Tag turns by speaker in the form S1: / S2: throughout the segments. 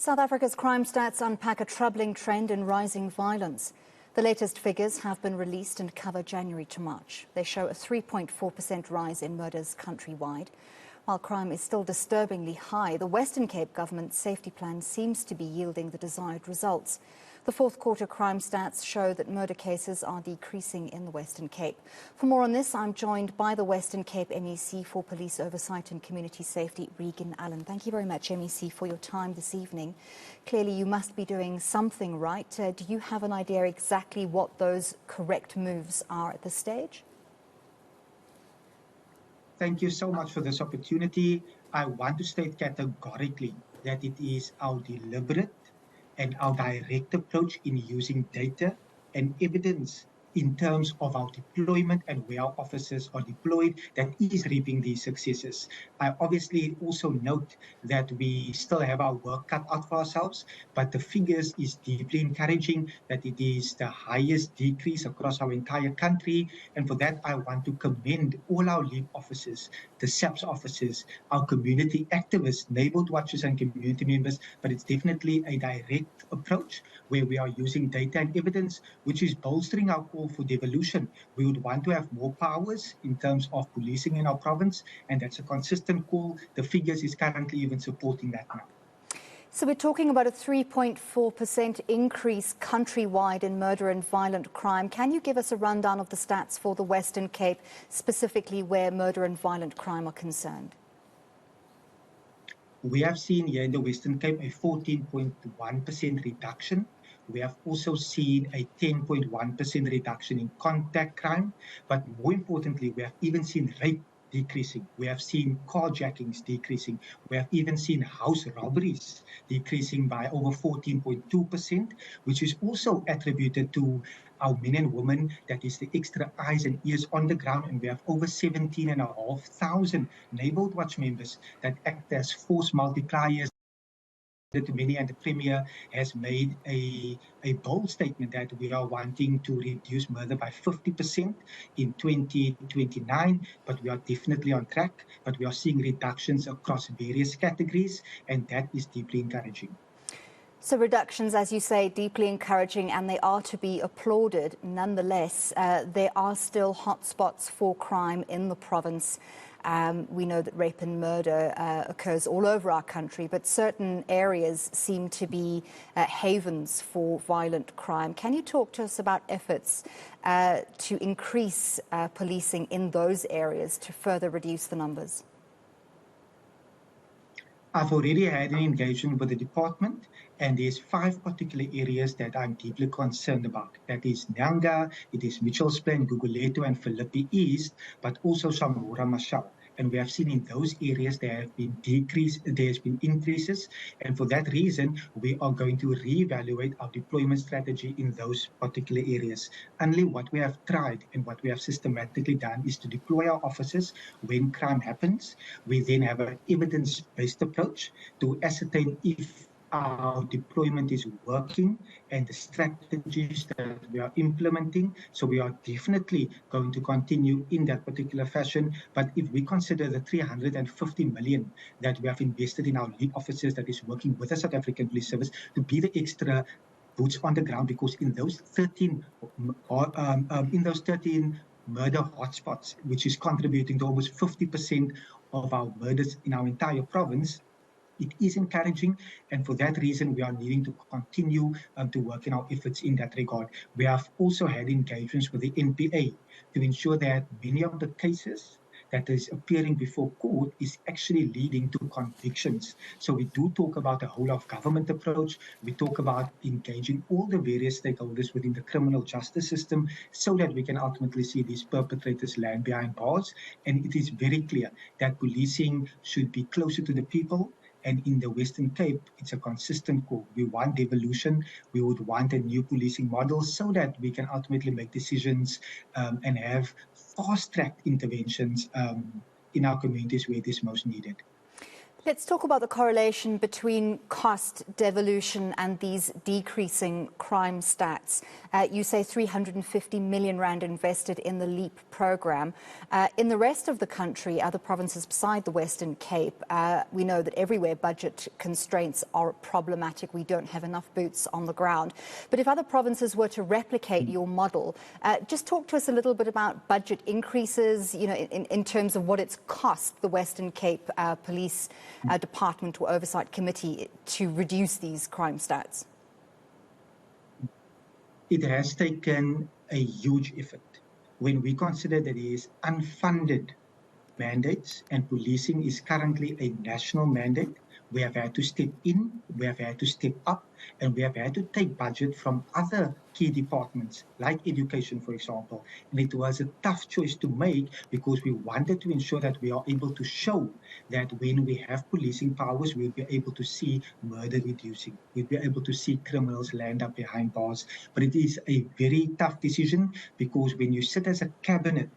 S1: South Africa's crime stats unpack a troubling trend in rising violence. The latest figures have been released and cover January to March. They show a 3.4% rise in murders countrywide. While crime is still disturbingly high, the Western Cape government's safety plan seems to be yielding the desired results. The fourth quarter crime stats show that murder cases are decreasing in the Western Cape. For more on this, I'm joined by the Western Cape MEC for Police Oversight and Community Safety, Reagen Allen. Thank you very much, MEC, for your time this evening. Clearly, you must be doing something right. Do you have an idea exactly what those correct moves are at this stage?
S2: Thank you so much for this opportunity. I want to state categorically that it is our deliberate and our direct approach in using data and evidence in terms of our deployment and where our officers are deployed that is reaping these successes. I obviously also note that we still have our work cut out for ourselves, but the figures is deeply encouraging that it is the highest decrease across our entire country. And for that, I want to commend all our lead officers, the SAPS officers, our community activists, neighborhood watchers and community members, but it's definitely a direct approach where we are using data and evidence, which is bolstering our call for devolution. We would want to have more powers in terms of policing in our province, and that's a consistent call. The figures is currently even supporting that now.
S1: So we're talking about a 3.4% increase countrywide in murder and violent crime. Can you give us a rundown of the stats for the Western Cape, specifically where murder and violent crime are concerned?
S2: We have seen here in the Western Cape a 14.1% reduction. We have also seen a 10.1% reduction in contact crime, but more importantly, we have even seen rape decreasing. We have seen carjackings decreasing. We have even seen house robberies decreasing by over 14.2%, which is also attributed to our men and women, that is the extra eyes and ears on the ground, and we have over 17,500 neighborhood watch members that act as force multipliers. Many and the Premier has made a bold statement that we are wanting to reduce murder by 50% in 2029, but we are definitely on track. But we are seeing reductions across various categories, and that is deeply encouraging.
S1: So reductions, as you say, deeply encouraging, and they are to be applauded. Nonetheless, there are still hotspots for crime in the province. We know that rape and murder occurs all over our country, but certain areas seem to be havens for violent crime. Can you talk to us about efforts to increase policing in those areas to further reduce the numbers?
S2: I've already had an engagement with the department, and there's 5 particular areas that I'm deeply concerned about. That is Nyanga, it is Mitchells Plain, Guguletu and Philippi East, but also Samora Machel. And we have seen in those areas there have been increases, and for that reason, we are going to reevaluate our deployment strategy in those particular areas. Only what we have tried and what we have systematically done is to deploy our officers when crime happens. We then have an evidence-based approach to ascertain if our deployment is working and the strategies that we are implementing. So we are definitely going to continue in that particular fashion. But if we consider the 350 million that we have invested in our lead officers that is working with the South African Police Service to be the extra boots on the ground, because in those 13 murder hotspots, which is contributing to almost 50% of our murders in our entire province, it is encouraging, and for that reason, we are needing to continue to work in our efforts in that regard. We have also had engagements with the NPA to ensure that many of the cases that is appearing before court is actually leading to convictions. So we do talk about a whole of government approach. We talk about engaging all the various stakeholders within the criminal justice system so that we can ultimately see these perpetrators land behind bars. And it is very clear that policing should be closer to the people. And in the Western Cape, it's a consistent call. We want devolution. We would want a new policing model so that we can ultimately make decisions and have fast-tracked interventions in our communities where it is most needed.
S1: Let's talk about the correlation between cost, devolution and these decreasing crime stats. You say 350 million rand invested in the LEAP program. In the rest of the country, other provinces beside the Western Cape, we know that everywhere budget constraints are problematic. We don't have enough boots on the ground. But if other provinces were to replicate your model, just talk to us a little bit about budget increases, in terms of what it's cost the Western Cape Police Department or Oversight Committee to reduce these crime stats.
S2: It has taken a huge effort when we consider that it is unfunded mandates and policing is currently a national mandate. We have had to step in, we have had to step up, and we have had to take budget from other key departments, like education, for example. And it was a tough choice to make because we wanted to ensure that we are able to show that when we have policing powers, we'll be able to see murder reducing. We'll be able to see criminals land up behind bars. But it is a very tough decision because when you sit as a cabinet,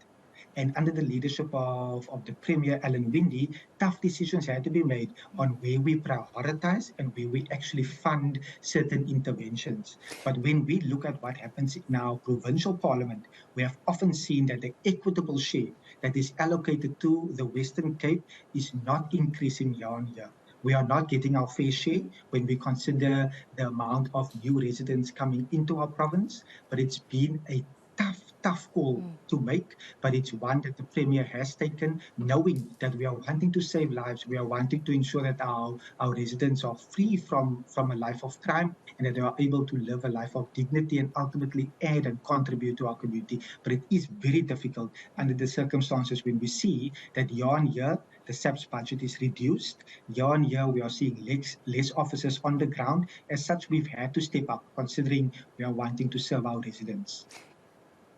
S2: and under the leadership of the Premier, Anlie, tough decisions had to be made on where we prioritize and where we actually fund certain interventions. But when we look at what happens in our provincial parliament, we have often seen that the equitable share that is allocated to the Western Cape is not increasing year on year. We are not getting our fair share when we consider the amount of new residents coming into our province, but it's been a tough call to make, but it's one that the Premier has taken, knowing that we are wanting to save lives, we are wanting to ensure that our residents are free from a life of crime and that they are able to live a life of dignity and ultimately add and contribute to our community. But it is very difficult under the circumstances when we see that year on year, the SAP's budget is reduced. Year on year, we are seeing less officers on the ground. As such, we've had to step up, considering we are wanting to serve our residents.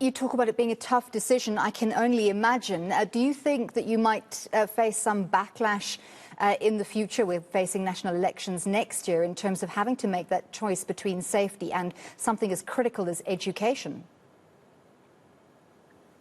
S1: You talk about it being a tough decision. I can only imagine. Do you think that you might face some backlash in the future? We're facing national elections next year in terms of having to make that choice between safety and something as critical as education.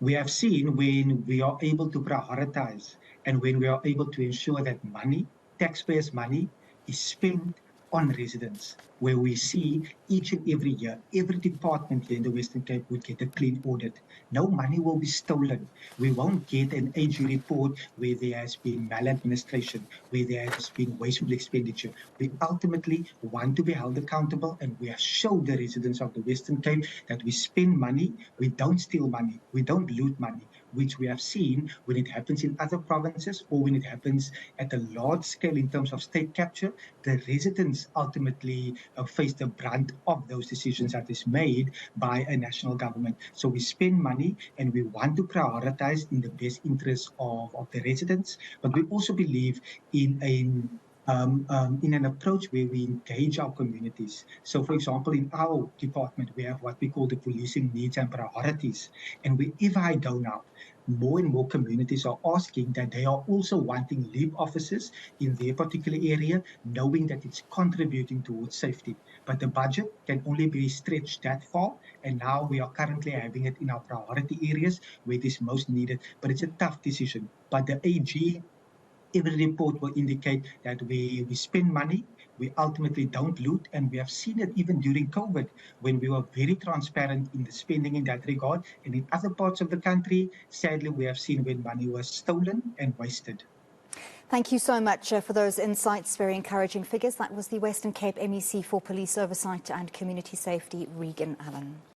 S2: We have seen when we are able to prioritize and when we are able to ensure that money, taxpayers' money, is spent on residents, where we see each and every year, every department here in the Western Cape would get a clean audit. No money will be stolen. We won't get an AG report where there has been maladministration, where there has been wasteful expenditure. We ultimately want to be held accountable, and we have shown the residents of the Western Cape that we spend money, we don't steal money, we don't loot money, which we have seen when it happens in other provinces or when it happens at a large scale in terms of state capture. The residents ultimately face the brunt of those decisions that is made by a national government. So we spend money and we want to prioritize in the best interest of the residents, but we also believe in an approach where we engage our communities. So, for example, in our department, we have what we call the policing needs and priorities. And wherever I go now, more and more communities are asking that they are also wanting LEAP officers in their particular area, knowing that it's contributing towards safety. But the budget can only be stretched that far, and now we are currently having it in our priority areas where it is most needed. But it's a tough decision. But the AG, every report will indicate that we spend money, we ultimately don't loot, and we have seen it even during COVID when we were very transparent in the spending in that regard. And in other parts of the country, sadly, we have seen when money was stolen and wasted.
S1: Thank you so much for those insights, very encouraging figures. That was the Western Cape MEC for Police Oversight and Community Safety, Reagen Allen.